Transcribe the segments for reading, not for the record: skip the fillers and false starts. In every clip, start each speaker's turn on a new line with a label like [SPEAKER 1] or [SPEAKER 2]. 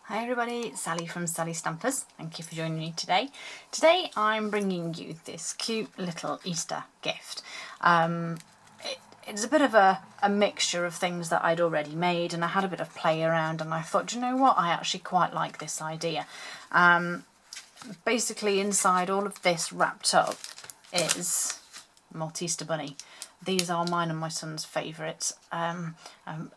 [SPEAKER 1] Hi everybody, it's Sally from Sally Stampers. Thank you for joining me today. Today I'm bringing you this cute little Easter gift. It's a bit of a mixture of things that I'd already made, and I had a bit of play around and I thought, do you know what, I actually quite like this idea. Basically inside all of this wrapped up is Malteaster Bunny. These are mine and my son's favourites. I'm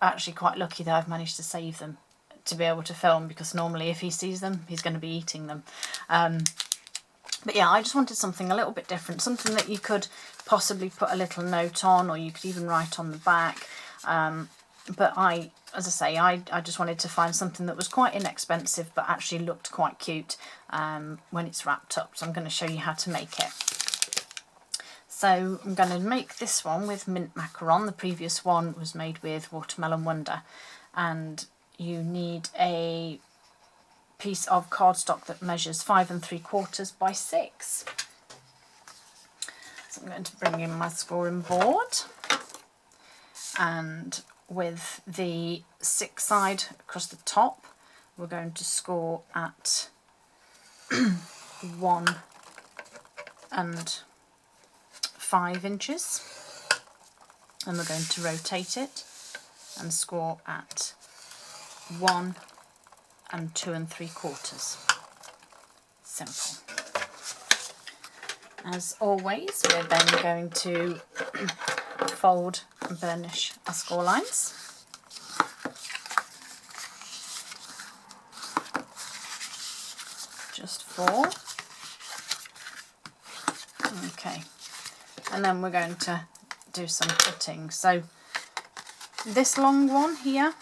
[SPEAKER 1] actually quite lucky that I've managed to save them to be able to film, because normally if he sees them he's going to be eating them. But yeah, I just wanted something a little bit different, something that you could possibly put a little note on, or you could even write on the back. But as I say, I just wanted to find something that was quite inexpensive but actually looked quite cute when it's wrapped up. So I'm going to show you how to make it. So I'm going to make this one with mint macaron. The previous one was made with watermelon wonder, and you need a piece of cardstock that measures 5 3/4 by 6. So I'm going to bring in my scoring board, and with the 6 side across the top we're going to score at 1 5 inches, and we're going to rotate it and score at 1 2 3/4. Simple. As always, we're then going to fold and burnish our score lines. Just 4. Okay, and then we're going to do some cutting. So this long one here,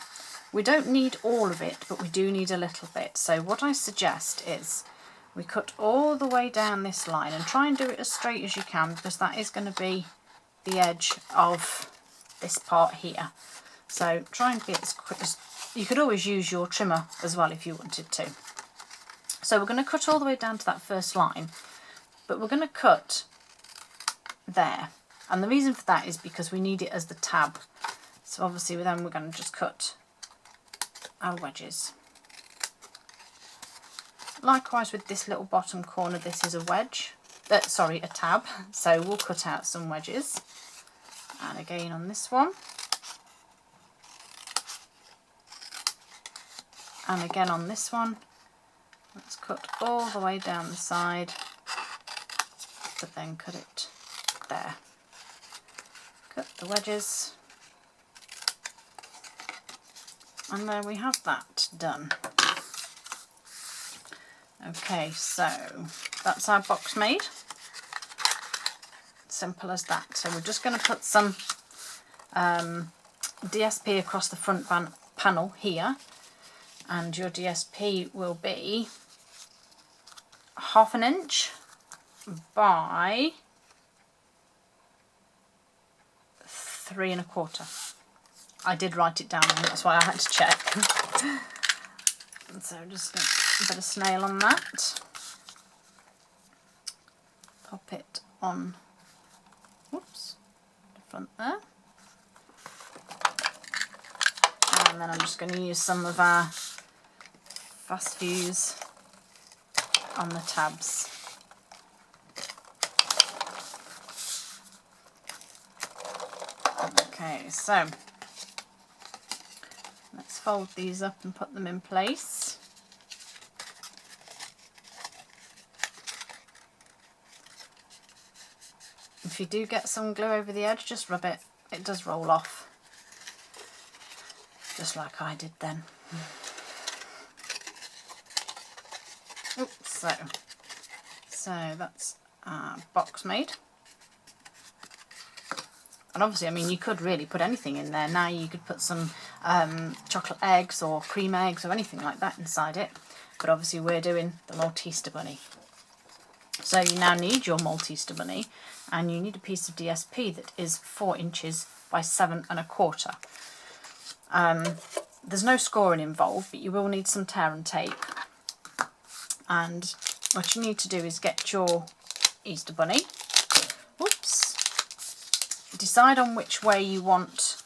[SPEAKER 1] we don't need all of it, but we do need a little bit. So what I suggest is we cut all the way down this line, and try and do it as straight as you can, because that is going to be the edge of this part here. So try and be as quick as you could. Always use your trimmer as well if you wanted to. So we're going to cut all the way down to that first line, but we're going to cut there, and the reason for that is because we need it as the tab. So obviously then we're going to just cut our wedges. Likewise with this little bottom corner, this is a wedge, a tab, so we'll cut out some wedges. And again on this one, and again on this one. Let's cut all the way down the side, but then cut it there. Cut the wedges, and there we have that done. Okay, so that's our box made. Simple as that. So we're just going to put some DSP across the front panel here, and your DSP will be 1/2 inch by 3 1/4. I did write it down, and that's why I had to check. So just a bit of snail on that. Pop it on, whoops, the front there. And then I'm just going to use some of our fast fuse on the tabs. Okay, so let's fold these up and put them in place. If you do get some glue over the edge, just rub it. It does roll off, just like I did then. Oops, so that's our box made. And obviously, I mean, you could really put anything in there. Now you could put some chocolate eggs or cream eggs or anything like that inside it. But obviously we're doing the Malteaster Bunny. So you now need your Malteaster Bunny, and you need a piece of DSP that is 4 inches by 7 1/4. There's no scoring involved, but you will need some tear and tape. And what you need to do is get your Easter Bunny. Whoops. Decide on which way you want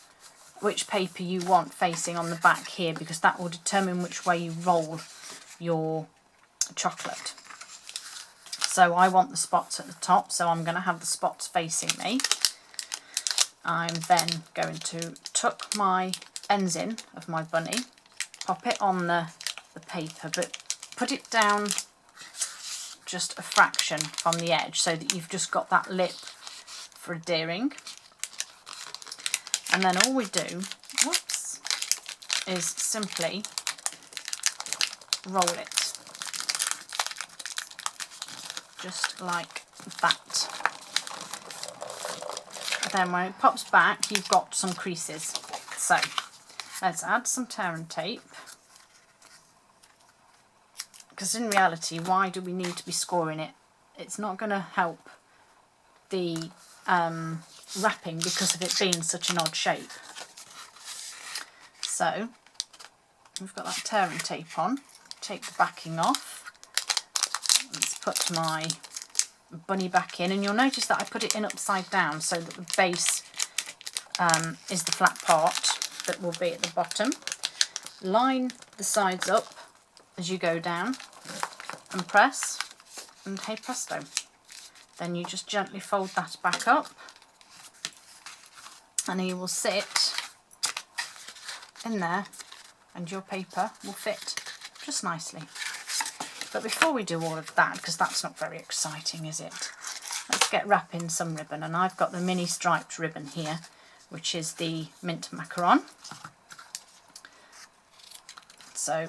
[SPEAKER 1] which paper you want facing on the back here, because that will determine which way you roll your chocolate. So I want the spots at the top, so I'm going to have the spots facing me. I'm then going to tuck my ends in of my bunny, pop it on the paper, but put it down just a fraction from the edge so that you've just got that lip for adhering. And then all we do, whoops, is simply roll it, just like that. Then when it pops back, you've got some creases. So let's add some tear and tape, because in reality, why do we need to be scoring it? It's not going to help the wrapping because of it being such an odd shape. So we've got that tear and tape on. Take the backing off. Let's put my bunny back in, and you'll notice that I put it in upside down so that the base is the flat part that will be at the bottom. Line the sides up as you go down and press, and hey presto. Then you just gently fold that back up and he will sit in there and your paper will fit just nicely. But before we do all of that, because that's not very exciting, is it? Let's get wrapping some ribbon, and I've got the mini striped ribbon here, which is the mint macaron. So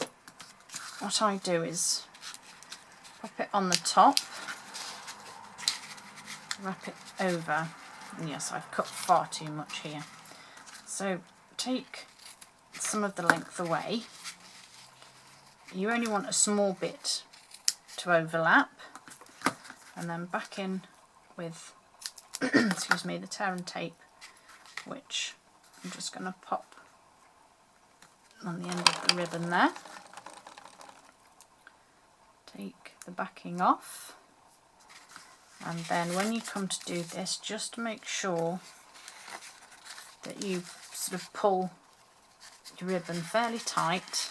[SPEAKER 1] what I do is pop it on the top, wrap it over, and yes, I've cut far too much here. So take some of the length away. You only want a small bit to overlap, and then back in with excuse me, the tear and tape, which I'm just going to pop on the end of the ribbon there. Take the backing off, and then when you come to do this, just make sure that you sort of pull your ribbon fairly tight,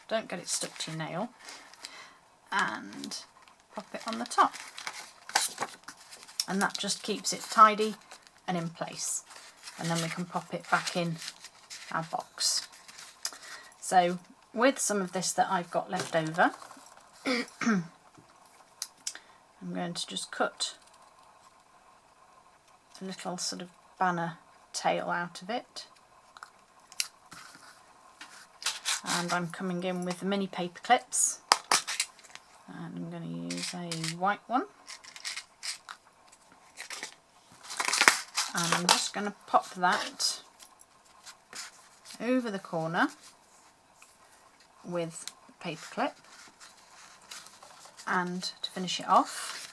[SPEAKER 1] don't get it stuck to your nail, and pop it on the top, and that just keeps it tidy and in place, and then we can pop it back in our box. So with some of this that I've got left over, I'm going to just cut a little sort of banner tail out of it, and I'm coming in with the mini paper clips, and I'm going to use a white one, and I'm just going to pop that over the corner with the paper clip. And to finish it off,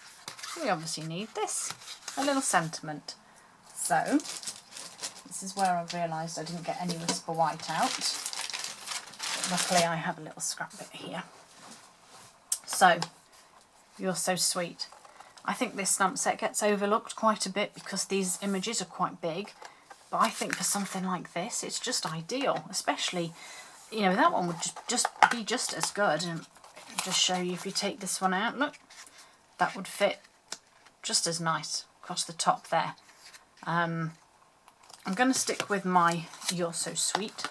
[SPEAKER 1] we obviously need this, a little sentiment. So this is where I've realised I didn't get any Whisper White out. But luckily I have a little scrap bit here. So, You're So Sweet. I think this stamp set gets overlooked quite a bit because these images are quite big, but I think for something like this it's just ideal, especially, you know, that one would just be just as good. And just show you, if you take this one out, look, that would fit just as nice across the top there. I'm going to stick with my You're So Sweet,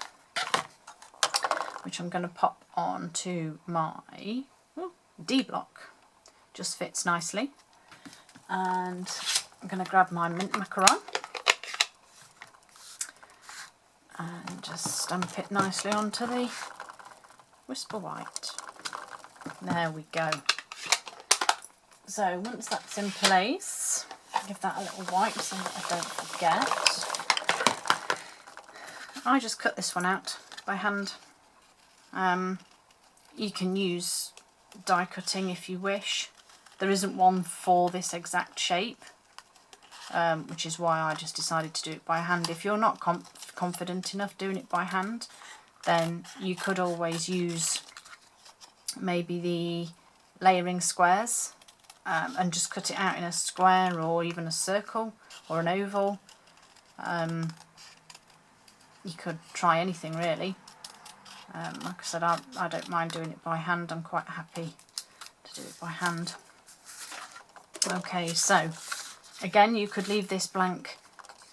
[SPEAKER 1] which I'm going to pop on to my D block. Just fits nicely. And I'm going to grab my mint macaron and just stamp it nicely onto the Whisper White. There we go. So once that's in place, give that a little wipe so that I don't forget. I just cut this one out by hand. You can use die cutting if you wish. There isn't one for this exact shape, which is why I just decided to do it by hand. If you're not confident enough doing it by hand, then you could always use maybe the layering squares and just cut it out in a square or even a circle or an oval. you could try anything really. Like I said, I don't mind doing it by hand. I'm quite happy to do it by hand. Okay, so again, you could leave this blank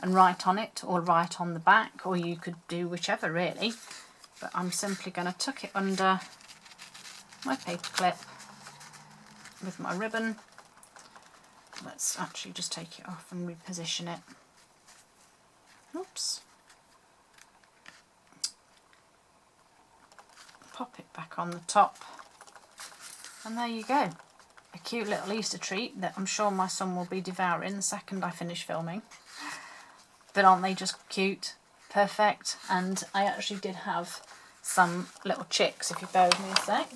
[SPEAKER 1] and write on it, or write on the back, or you could do whichever really. But I'm simply going to tuck it under my paper clip with my ribbon. Let's actually just take it off and reposition it. Oops. Pop it back on the top. And there you go. A cute little Easter treat that I'm sure my son will be devouring the second I finish filming. But aren't they just cute? Perfect. And I actually did have some little chicks, if you bear with me a sec.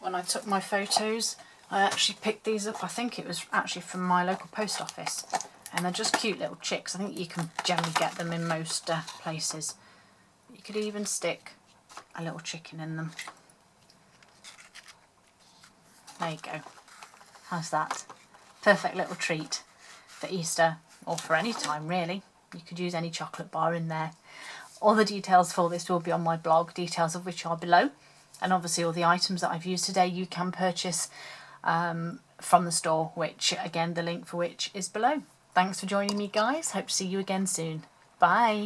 [SPEAKER 1] When I took my photos, I actually picked these up. I think it was actually from my local post office. And they're just cute little chicks. I think you can generally get them in most places. You could even stick a little chicken in them. There you go. How's that? Perfect little treat for Easter, or for any time really. You could use any chocolate bar in there. All the details for this will be on my blog, details of which are below. And obviously all the items that I've used today you can purchase from the store, which again, the link for which is below. Thanks for joining me guys. Hope to see you again soon. Bye.